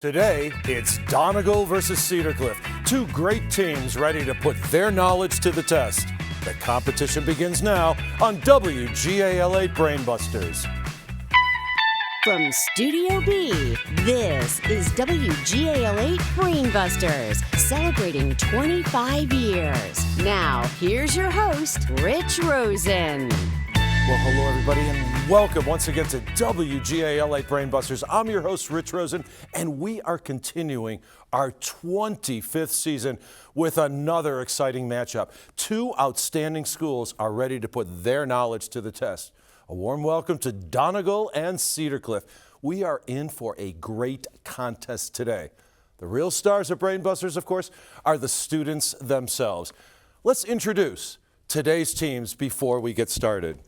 Today, it's Donegal versus Cedar Cliff. Two great teams ready to put their knowledge to the test. The competition begins now on WGAL8 Brainbusters. From Studio B, this is WGAL8 Brainbusters, celebrating 25 years. Now, here's your host, Rich Rosen. Well, hello, everybody, and welcome once again to WGAL8 Brainbusters. I'm your host, Rich Rosen, and we are continuing our 25th season with another exciting matchup. Two outstanding schools are ready to put their knowledge to the test. A warm welcome to Donegal and Cedar Cliff. We are in for a great contest today. The real stars of Brainbusters, of course, are the students themselves. Let's introduce today's teams before we get started.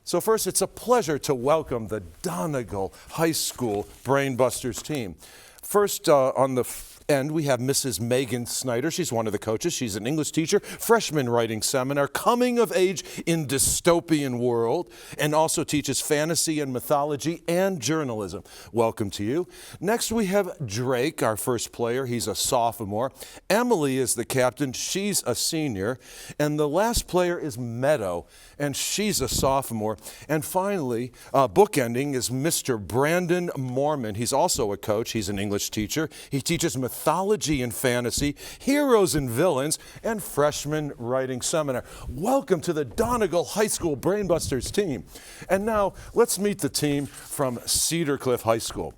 So first, it's a pleasure to welcome the Donegal High School Brainbusters team. First, on the end, we have Mrs. Megan Snyder. She's one of the coaches. She's an English teacher, freshman writing seminar, coming of age in dystopian world, and also teaches fantasy and mythology and journalism. Welcome to you. Next, we have Drake, our first player. He's a sophomore. Emily is the captain. She's a senior. And the last player is Meadow, and she's a sophomore. And finally, bookending is Mr. Brandon Mormon. He's also a coach. He's an English teacher. He teaches mythology and fantasy, heroes and villains, and freshman writing seminar. Welcome to the Donegal High School Brainbusters team. And now let's meet the team from Cedar Cliff High School.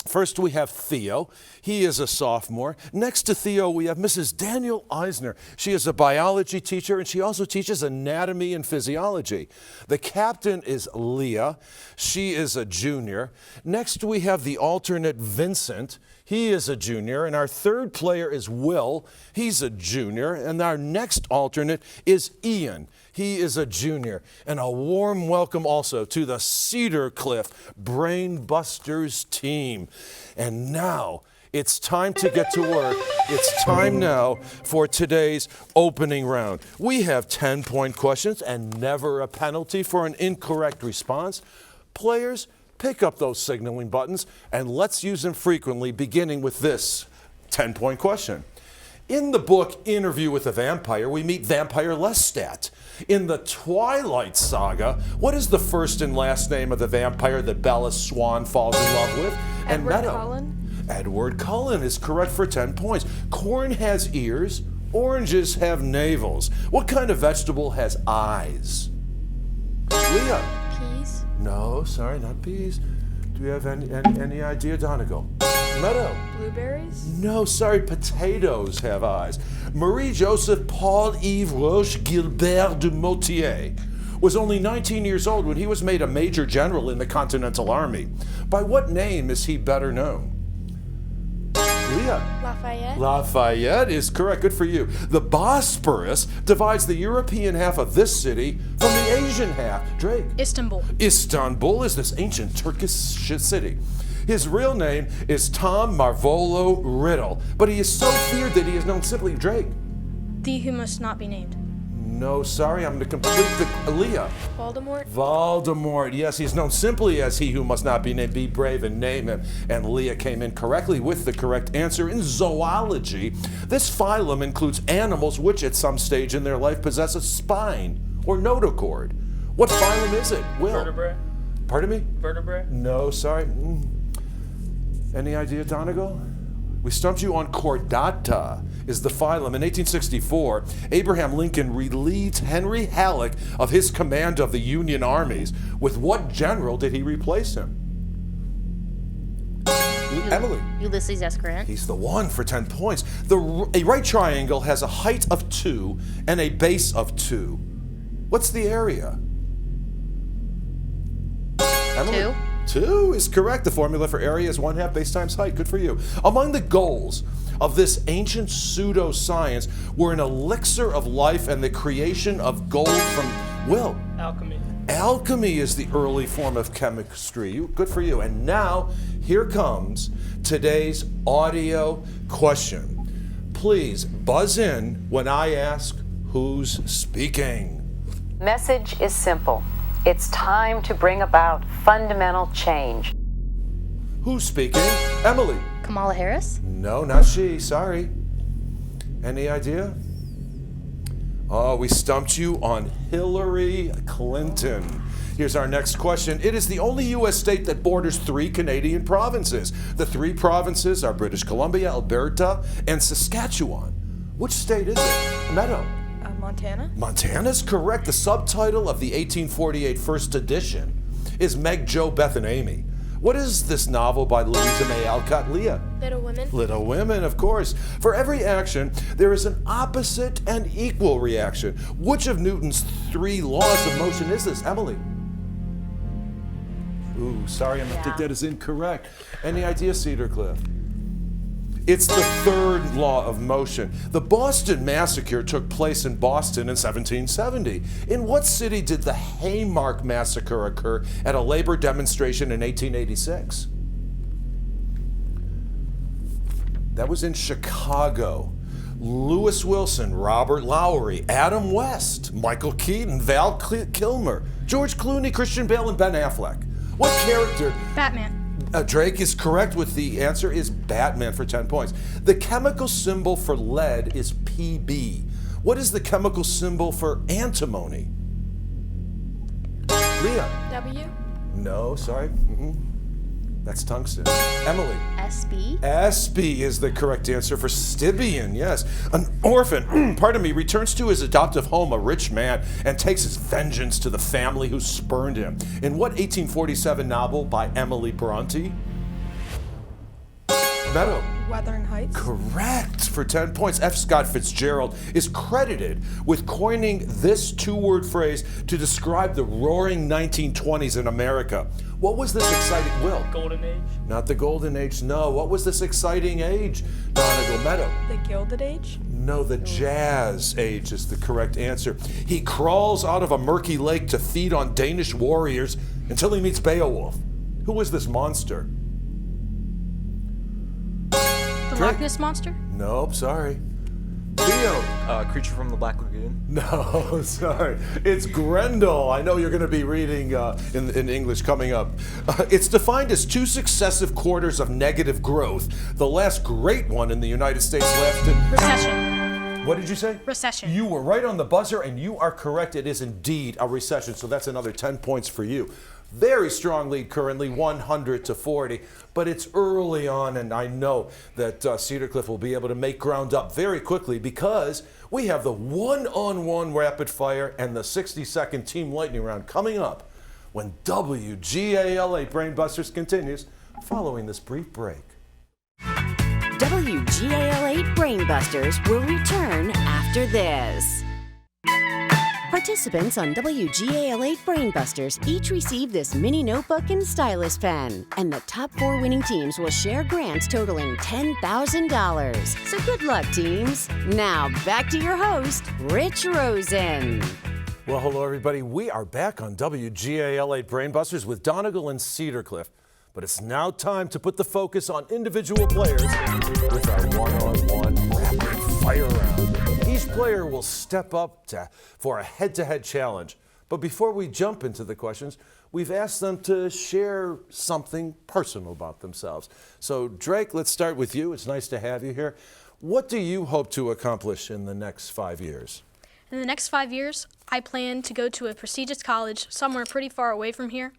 First, we have Theo. He is a sophomore. Next to Theo, we have Mrs. Daniel Eisner. She is a biology teacher, and she also teaches anatomy and physiology. The captain is Leah. She is a junior. Next, we have the alternate Vincent. He is a junior. And our third player is Will. He's a junior. And our next alternate is Ian. He is a junior. And a warm welcome also to the Cedar Cliff Brainbusters team. And now it's time to get to work. It's time now for today's opening round. We have 10-point questions and never a penalty for an incorrect response. Players, pick up those signaling buttons and let's use them frequently, beginning with this 10-point question. In the book Interview with a Vampire, we meet vampire Lestat. In the Twilight Saga, what is the first and last name of the vampire that Bella Swan falls in love with? And Edward Cullen? Edward Cullen is correct for 10 points. Corn has ears, oranges have navels. What kind of vegetable has eyes? Leah? Peas? No, sorry, not peas. Do you have any idea, Donegal? Meadow? Blueberries? No, sorry, potatoes have eyes. Marie-Joseph Paul-Yves Roche Gilbert de Motier was only 19 years old when he was made a major general in the Continental Army. By what name is he better known? Leah? Lafayette? Lafayette is correct. Good for you. The Bosporus divides the European half of this city from the Asian half. Drake? Istanbul. Istanbul is this ancient Turkish city. His real name is Tom Marvolo Riddle, but he is so feared that he is known simply Drake. The who must not be named. No, sorry, I'm going to complete the Leah. Voldemort? Voldemort, yes, he's known simply as he who must not be named. Be brave and name him. And Leah came in correctly with the correct answer. In zoology, this phylum includes animals which at some stage in their life possess a spine or notochord. What phylum is it, Will? Vertebrae. Pardon me? Vertebrae. No, sorry. Any idea, Donegal? We stumped you on Chordata is the phylum. In 1864, Abraham Lincoln relieved Henry Halleck of his command of the Union armies. With what general did he replace him? Emily. Ulysses S. Grant. He's the one for 10 points. A right triangle has a height of 2 and a base of 2. What's the area? Emily? 2. 2 is correct. The formula for area is 1/2 base times height. Good for you. Among the goals of this ancient pseudoscience were an elixir of life and the creation of gold from Will. Alchemy. Alchemy is the early form of chemistry. Good for you. And now, here comes today's audio question. Please buzz in when I ask who's speaking. Message is simple. It's time to bring about fundamental change. Who's speaking? Emily. Kamala Harris? No, not she. Sorry. Any idea? Oh, we stumped you on Hillary Clinton. Here's our next question. It is the only U.S. state that borders 3 Canadian provinces. The 3 provinces are British Columbia, Alberta, and Saskatchewan. Which state is it? Meadow. Montana? Montana's correct. The subtitle of the 1848 first edition is Meg, Jo, Beth, and Amy. What is this novel by Louisa May Alcott? Leah? Little Women? Little Women, of course. For every action, there is an opposite and equal reaction. Which of Newton's 3 laws of motion is this? Emily? Ooh, sorry, I think that is incorrect. Any idea, Cedar Cliff? It's the 3rd law of motion. The Boston Massacre took place in Boston in 1770. In what city did the Haymarket Massacre occur at a labor demonstration in 1886? That was in Chicago. Lewis Wilson, Robert Lowry, Adam West, Michael Keaton, Val Kilmer, George Clooney, Christian Bale, and Ben Affleck. What character? Batman. Drake is correct with the answer is Batman for 10 points. The chemical symbol for lead is Pb. What is the chemical symbol for antimony? Leah? W. No, sorry. That's tungsten. Emily? SB? SB is the correct answer for Stybian, yes. An orphan, returns to his adoptive home, a rich man, and takes his vengeance to the family who spurned him. In what 1847 novel by Emily Bronte? Meadow? Wuthering Heights? Correct for 10 points. F. Scott Fitzgerald is credited with coining this 2-word phrase to describe the roaring 1920s in America. What was this exciting, Will? Golden Age? Not the Golden Age, no. What was this exciting age? Donegal Meadow. The Gilded Age? No, the Jazz Age is the correct answer. He crawls out of a murky lake to feed on Danish warriors until he meets Beowulf. Who was this monster? The Loch Ness Monster? Nope, sorry. Theo. Creature from the Black Lagoon? No, sorry. It's Grendel. I know you're going to be reading in English coming up. It's defined as 2 successive quarters of negative growth. The last great one in the United States lasted... Recession. What did you say? Recession. You were right on the buzzer, and you are correct. It is indeed a recession, so that's another 10 points for you. Very strong lead currently, 100-40, but it's early on, and I know that Cedar Cliff will be able to make ground up very quickly because we have the one-on-one rapid fire and the 60-second Team Lightning round coming up when WGAL8 Brainbusters continues following this brief break. WGAL8 Brainbusters will return after this. Participants on WGAL8 Brainbusters each receive this mini notebook and stylus pen, and the top 4 winning teams will share grants totaling $10,000. So good luck, teams. Now back to your host, Rich Rosen. Well, hello, everybody. We are back on WGAL8 Brainbusters with Donegal and Cedar Cliff. But it's now time to put the focus on individual players with our one-on-one rapid fire round. Each player will step up for a head-to-head challenge. But before we jump into the questions, we've asked them to share something personal about themselves. So, Drake, let's start with you. It's nice to have you here. What do you hope to accomplish in the next 5 years? In the next 5 years, I plan to go to a prestigious college somewhere pretty far away from here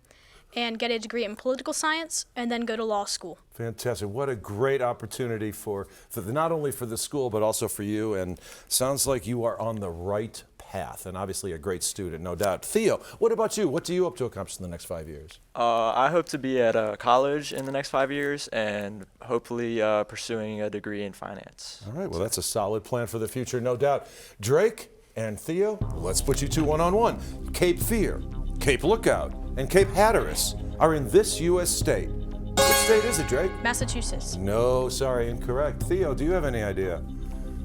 and get a degree in political science and then go to law school. Fantastic. What a great opportunity for not only for the school, but also for you. And sounds like you are on the right path and obviously a great student, no doubt. Theo, what about you? What do you hope to accomplish in the next 5 years? I hope to be at a college in the next 5 years and hopefully pursuing a degree in finance. All right, well, that's a solid plan for the future, no doubt. Drake and Theo, let's put you two one-on-one. Cape Fear, Cape Lookout, and Cape Hatteras are in this U.S. state. Which state is it, Drake? Massachusetts. No, sorry, incorrect. Theo, do you have any idea?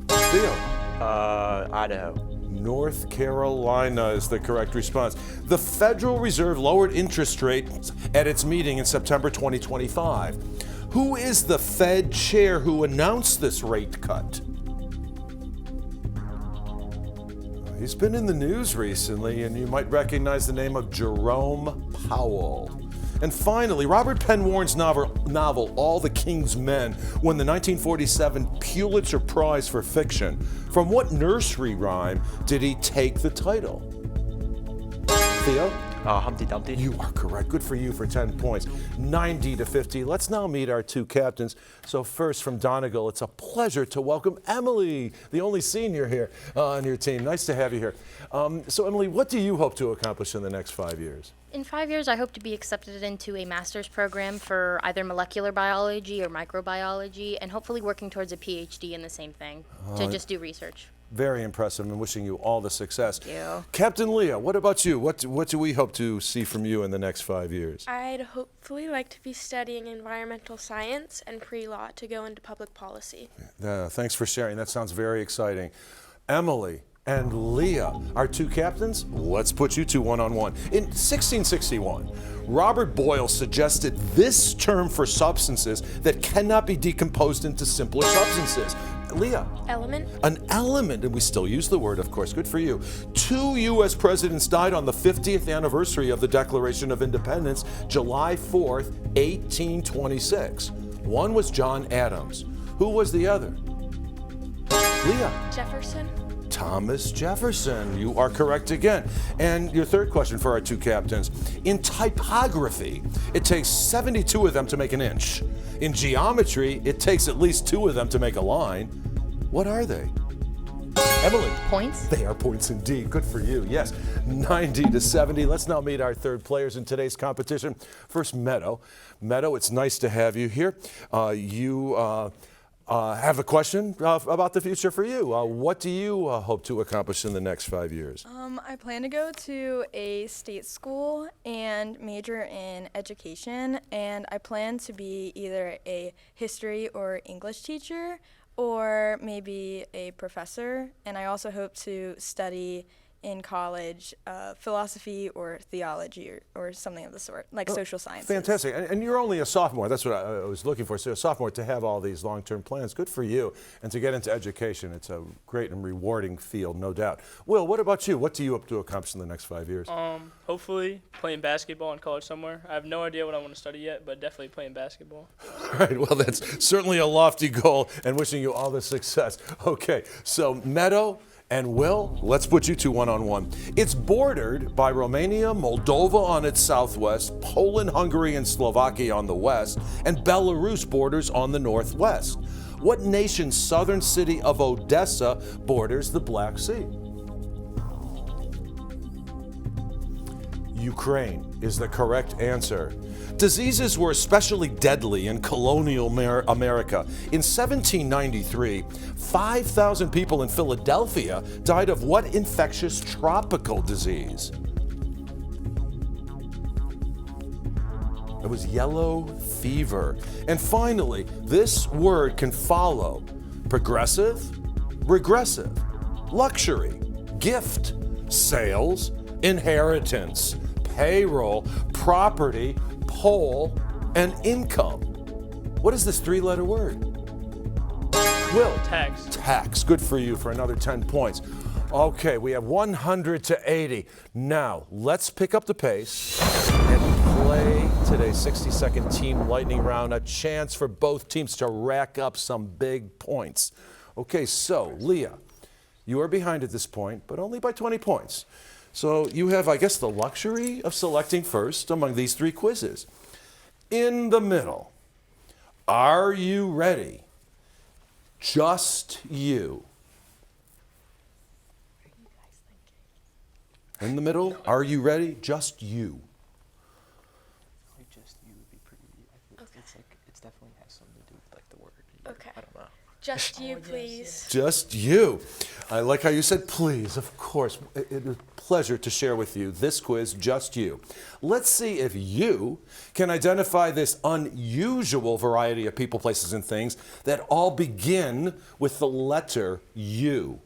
Theo? Idaho. North Carolina is the correct response. The Federal Reserve lowered interest rates at its meeting in September 2025. Who is the Fed chair who announced this rate cut? He's been in the news recently, and you might recognize the name of Jerome Powell. And finally, Robert Penn Warren's novel All the King's Men won the 1947 Pulitzer Prize for Fiction. From what nursery rhyme did he take the title? Theo? Humpty Dumpty. You are correct. Good for you for 10 points. 90 to 50. Let's now meet our two captains. So first from Donegal, it's a pleasure to welcome Emily, the only senior here on your team. Nice to have you here. So Emily, what do you hope to accomplish in the next 5 years? In 5 years, I hope to be accepted into a master's program for either molecular biology or microbiology, and hopefully working towards a PhD in the same thing, to just do research. Very impressive, and wishing you all the success. Thank you. Captain Leah, what about you? What do we hope to see from you in the next 5 years? I'd hopefully like to be studying environmental science and pre-law to go into public policy. Thanks for sharing. That sounds very exciting. Emily and Leah, our two captains, let's put you two one-on-one. In 1661, Robert Boyle suggested this term for substances that cannot be decomposed into simpler substances. Leah. Element? An element, and we still use the word, of course. Good for you. 2 U.S. presidents died on the 50th anniversary of the Declaration of Independence, July 4th, 1826. One was John Adams. Who was the other? Leah. Jefferson? Thomas Jefferson. You are correct again. And your third question for our two captains. In typography, it takes 72 of them to make an inch. In geometry, it takes at least 2 of them to make a line. What are they? Emily. Points? They are points indeed. Good for you. Yes, 90 to 70. Let's now meet our third players in today's competition. First, Meadow. Meadow, it's nice to have you here. You have a question about the future for you. What do you hope to accomplish in the next 5 years? I plan to go to a state school and major in education, and I plan to be either a history or English teacher or maybe a professor, and I also hope to study in college philosophy or theology or something of the sort, like social sciences. Fantastic. And you're only a sophomore. That's what I was looking for. So a sophomore, to have all these long-term plans. Good for you. And to get into education, it's a great and rewarding field, no doubt. Will, what about you? What do you hope to accomplish in the next 5 years? Hopefully playing basketball in college somewhere. I have no idea what I want to study yet, but definitely playing basketball. All right, well, that's certainly a lofty goal, and wishing you all the success. Okay, so Meadow and Will, let's put you two one-on-one. It's bordered by Romania, Moldova on its southwest, Poland, Hungary, and Slovakia on the west, and Belarus borders on the northwest. What nation's southern city of Odessa borders the Black Sea? Ukraine is the correct answer. Diseases were especially deadly in colonial America. In 1793, 5,000 people in Philadelphia died of what infectious tropical disease? It was yellow fever. And finally, this word can follow progressive, regressive, luxury, gift, sales, inheritance, payroll, property, poll, and income. What is this 3-letter word? Will. Tax. Tax. Good for you for another 10 points. Okay, we have 100 to 80. Now, let's pick up the pace and play today's 60-second team lightning round, a chance for both teams to rack up some big points. Okay, so, Leah, you are behind at this point, but only by 20 points. So you have, I guess, the luxury of selecting first among these 3 quizzes. In the middle, are you ready? Just you. In the middle, are you ready? Just you. Just you would be pretty. It's like it definitely has something to do with like the word. Okay. I don't know. Just you, please. Just you. I like how you said please. Of course, it is a pleasure to share with you this quiz, Just You. Let's see if you can identify this unusual variety of people, places, and things that all begin with the letter U.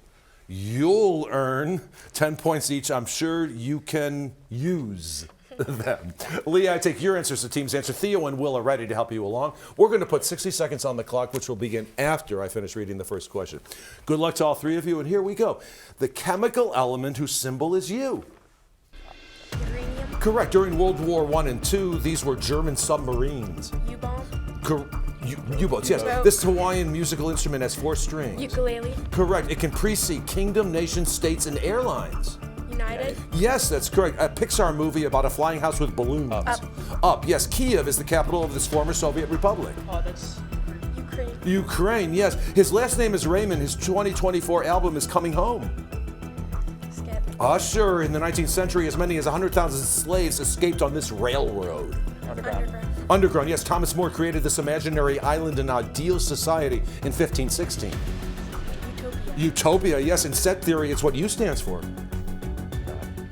You'll earn 10 points each. I'm sure you can use them. Leah, I take your answers to team's answer. Theo and Will are ready to help you along. We're going to put 60 seconds on the clock, which will begin after I finish reading the first question. Good luck to all 3 of you, and here we go. The chemical element whose symbol is U. Uranium. Correct. During World War I and II, these were German submarines. U-bomb. U-boats, yes. Boat. This Hawaiian musical instrument has 4 strings. Ukulele. Correct. It can precede kingdom, nation, states, and airlines. United. Yes, that's correct. A Pixar movie about a flying house with balloons. Up. Yes. Kiev is the capital of this former Soviet republic. Oh, that's Ukraine. Ukraine, yes. His last name is Raymond. His 2024 album is Coming Home. Skip. Usher, in the 19th century, as many as 100,000 slaves escaped on this railroad. Underground, yes. Thomas More created this imaginary island in ideal society in 1516. Utopia, yes. In set theory, it's what U stands for.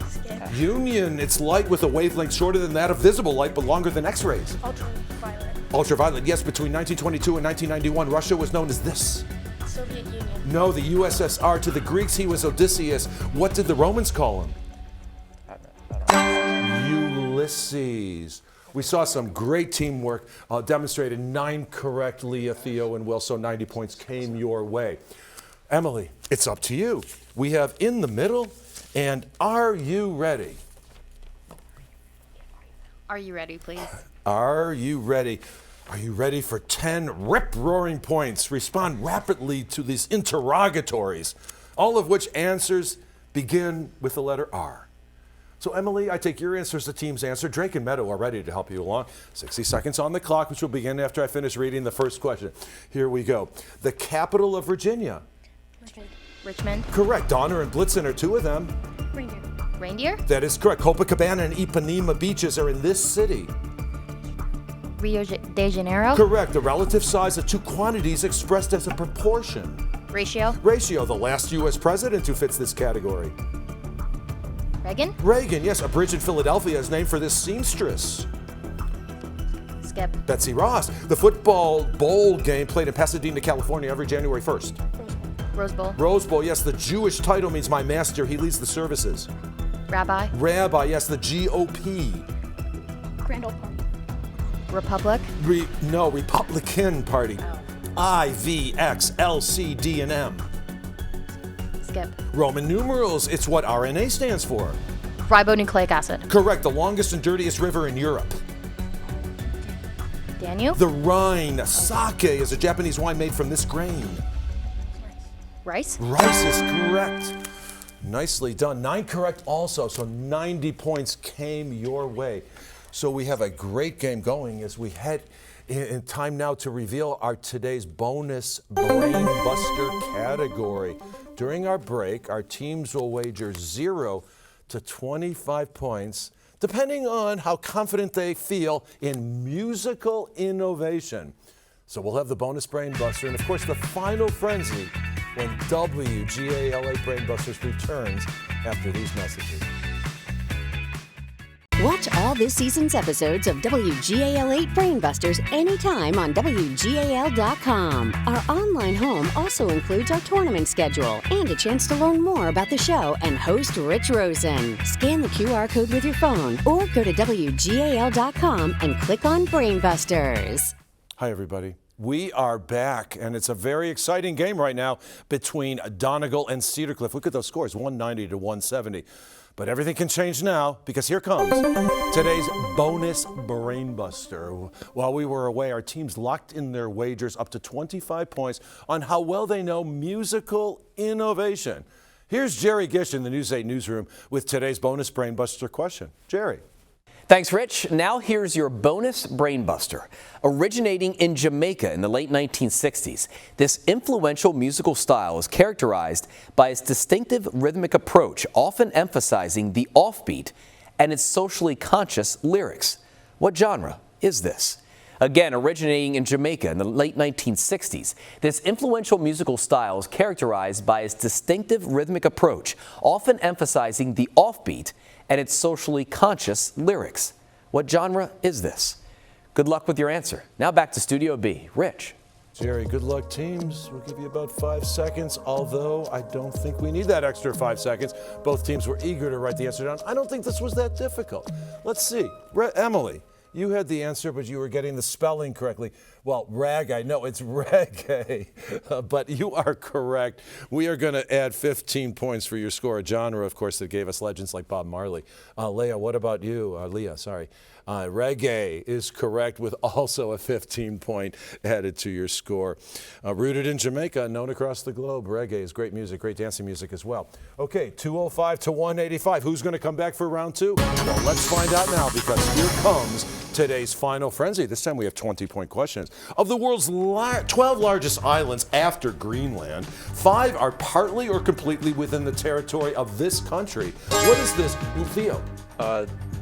Skip. Union, it's light with a wavelength shorter than that of visible light, but longer than X-rays. Ultraviolet. Ultraviolet, yes. Between 1922 and 1991, Russia was known as this. Soviet Union. No, the USSR. To the Greeks, he was Odysseus. What did the Romans call him? Ulysses. We saw some great teamwork demonstrated. 9 correct, Leah, Theo, and Will, so 90 points came your way. Emily, it's up to you. We have In the Middle and Are You Ready? Are you ready, please? Are you ready? Are you ready for 10 rip-roaring points? Respond rapidly to these interrogatories, all of which answers begin with the letter R. So, Emily, I take your answer as the team's answer. Drake and Meadow are ready to help you along. 60 seconds on the clock, which will begin after I finish reading the first question. Here we go. The capital of Virginia. Richmond. Correct. Donner and Blitzen are 2 of them. Reindeer. That is correct. Copacabana and Ipanema beaches are in this city. Rio de Janeiro. Correct. The relative size of 2 quantities expressed as a proportion. Ratio. Ratio. The last U.S. president who fits this category. Reagan. Reagan, yes. A bridge in Philadelphia is named for this seamstress. Skip. Betsy Ross. The football bowl game played in Pasadena, California every January 1st. Rose Bowl. Rose Bowl, yes. The Jewish title means my master. He leads the services. Rabbi. Rabbi, yes. The GOP. Grand Old Party. Republic. Republican Party. IVXLCD&M. Skip. Roman numerals, it's what RNA stands for. Ribonucleic acid. Correct. The longest and dirtiest river in Europe. Danube. The Rhine. Sake is a Japanese wine made from this grain. Rice. Rice is correct. Nicely done. 9 correct also, so 90 points came your way. So we have a great game going as we head in time now to reveal our today's bonus Brain Buster category. During our break, our teams will wager 0 to 25 points, depending on how confident they feel in musical innovation. So we'll have the bonus Brain Buster and, of course, the final frenzy when WGAL8 Brain Busters returns after these messages. Watch all this season's episodes of WGAL8 Brain Busters anytime on WGAL.com. Our online home also includes our tournament schedule and a chance to learn more about the show and host Rich Rosen. Scan the QR code with your phone or go to WGAL.com and click on Brain Busters. Hi, everybody. We are back, and it's a very exciting game right now between Donegal and Cedar Cliff. Look at those scores, 190 to 170. But everything can change now because here comes today's bonus Brain Buster. While we were away, our teams locked in their wagers up to 25 points on how well they know musical innovation. Here's Jerry Gish in the News 8 newsroom with today's bonus Brain Buster question. Jerry. Thanks, Rich. Now here's your bonus Brain Buster. Originating in Jamaica in the late 1960s, this influential musical style is characterized by its distinctive rhythmic approach, often emphasizing the offbeat and its socially conscious lyrics. What genre is this? Again, originating in Jamaica in the late 1960s, this influential musical style is characterized by its distinctive rhythmic approach, often emphasizing the offbeat and its socially conscious lyrics. What genre is this? Good luck with your answer. Now back to Studio B. Rich. Jerry, good luck, teams. We'll give you about 5 seconds, although I don't think we need that extra 5 seconds. Both teams were eager to write the answer down. I don't think this was that difficult. Let's see. Emily, you had the answer, but you were getting the spelling correctly. Well, reggae. No, it's reggae. But you are correct. We are going to add 15 points for your score. A genre, of course, that gave us legends like Bob Marley. Leah, what about you? Leah, sorry. Reggae is correct with also a 15-point added to your score. Rooted in Jamaica, known across the globe. Reggae is great music, great dancing music as well. Okay, 205 to 185. Who's going to come back for round two? Well, let's find out now, because here comes today's final frenzy. This time we have 20-point questions. Of the world's 12 largest islands after Greenland, 5 are partly or completely within the territory of this country. What is this? Theo?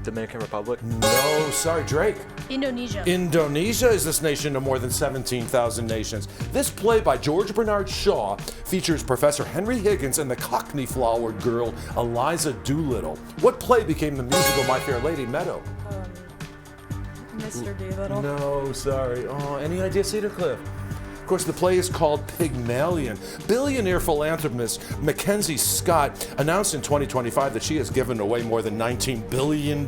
Dominican Republic. No, sorry, Drake. Indonesia. Indonesia is this nation of more than 17,000 nations. This play by George Bernard Shaw features Professor Henry Higgins and the Cockney-flowered girl Eliza Doolittle. What play became the musical My Fair Lady Meadow? Mr. Doolittle. No, sorry. Oh, any idea, Cedar Cliff? Of course, the play is called Pygmalion. Billionaire philanthropist Mackenzie Scott announced in 2025 that she has given away more than $19 billion.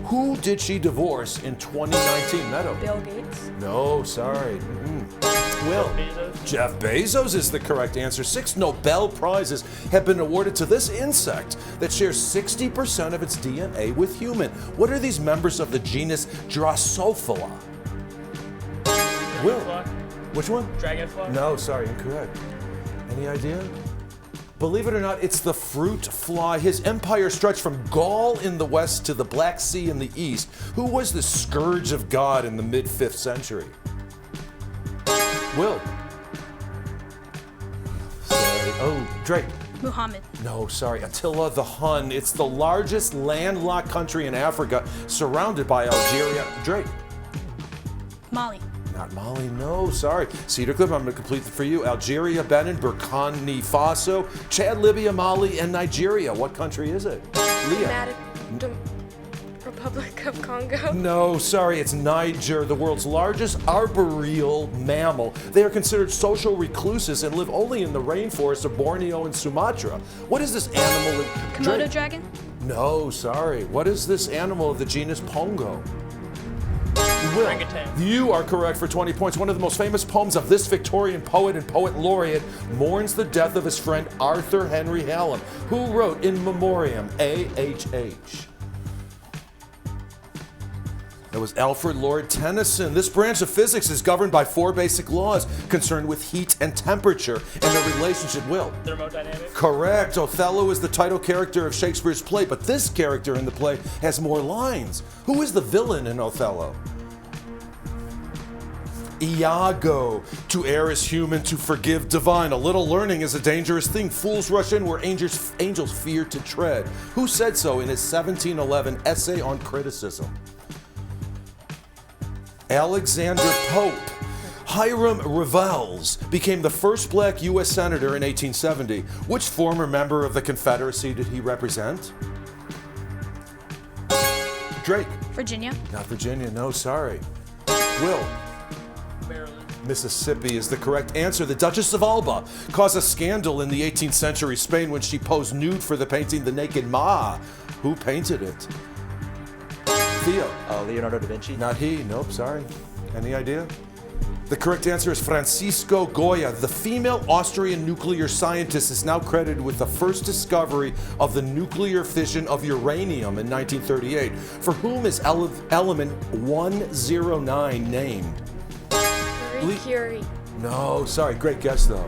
Who did she divorce in 2019, Meadow? Bill Gates. No, sorry. Will. Jeff Bezos is the correct answer. 6 Nobel Prizes have been awarded to this insect that shares 60% of its DNA with human. What are these members of the genus Drosophila? Will. Which one? Dragonfly? No, sorry, incorrect. Any idea? Believe it or not, it's the fruit fly. His empire stretched from Gaul in the west to the Black Sea in the east. Who was the scourge of God in the mid-5th century? Will. Sorry. Oh, Drake. Muhammad. No, sorry, Attila the Hun. It's the largest landlocked country in Africa, surrounded by Algeria. Drake. Mali. Not Mali, no, sorry. Cedar Cliff, I'm going to complete it for you. Algeria, Benin, Burkina Faso, Chad, Libya, Mali, and Nigeria. What country is it? Leah. Republic of Congo. No, sorry, it's Niger, the world's largest arboreal mammal. They are considered social recluses and live only in the rainforests of Borneo and Sumatra. What is this animal? Komodo dragon? No, sorry. What is this animal of the genus Pongo? Will. You are correct for 20 points. One of the most famous poems of this Victorian poet and poet laureate mourns the death of his friend Arthur Henry Hallam, who wrote In Memoriam, A.H.H. That was Alfred Lord Tennyson. This branch of physics is governed by 4 basic laws concerned with heat and temperature and their relationship. Will. Thermodynamics. Correct. Othello is the title character of Shakespeare's play, but this character in the play has more lines. Who is the villain in Othello? Iago. To err is human, to forgive divine. A little learning is a dangerous thing. Fools rush in where angels fear to tread. Who said so in his 1711 essay on criticism? Alexander Pope. Hiram Revels became the first black U.S. Senator in 1870. Which former member of the Confederacy did he represent? Drake. Virginia. Not Virginia, no, sorry. Will. Maryland. Mississippi is the correct answer. The Duchess of Alba caused a scandal in the 18th century Spain when she posed nude for the painting The Naked Ma. Who painted it? Theo. Leonardo da Vinci. Not he. Nope, sorry. Any idea? The correct answer is Francisco Goya. The female Austrian nuclear scientist is now credited with the first discovery of the nuclear fission of uranium in 1938. For whom is element 109 named? Marie Curie. No, sorry. Great guess, though.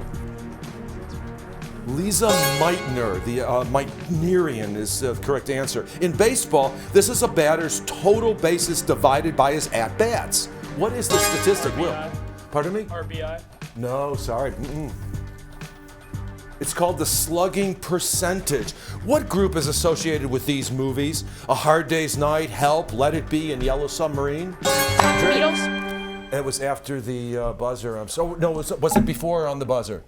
Lisa Meitner, the Meitnerian is the correct answer. In baseball, this is a batter's total bases divided by his at-bats. What is the statistic, RBI. Will? Pardon me? RBI. No, sorry. It's called the slugging percentage. What group is associated with these movies? A Hard Day's Night, Help, Let It Be, and Yellow Submarine? Beatles. It was after the buzzer. No, was it before or on the buzzer?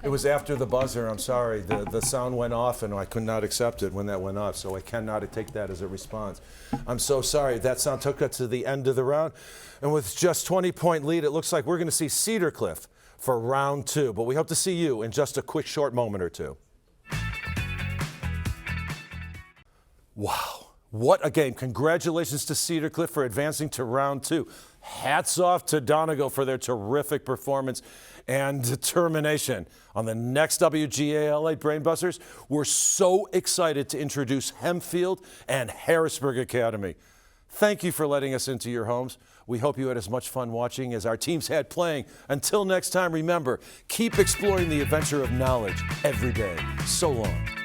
It was after the buzzer. I'm sorry. The sound went off and I could not accept it when that went off, so I cannot take that as a response. I'm so sorry. That sound took us to the end of the round. And with just 20-point lead, it looks like we're going to see Cedar Cliff for round 2. But we hope to see you in just a quick, short moment or two. Wow. What a game. Congratulations to Cedar Cliff for advancing to round 2. Hats off to Donegal for their terrific performance and determination. On the next WGAL 8 Brainbusters, we're so excited to introduce Hempfield and Harrisburg Academy. Thank you for letting us into your homes. We hope you had as much fun watching as our teams had playing. Until next time, remember, keep exploring the adventure of knowledge every day. So long.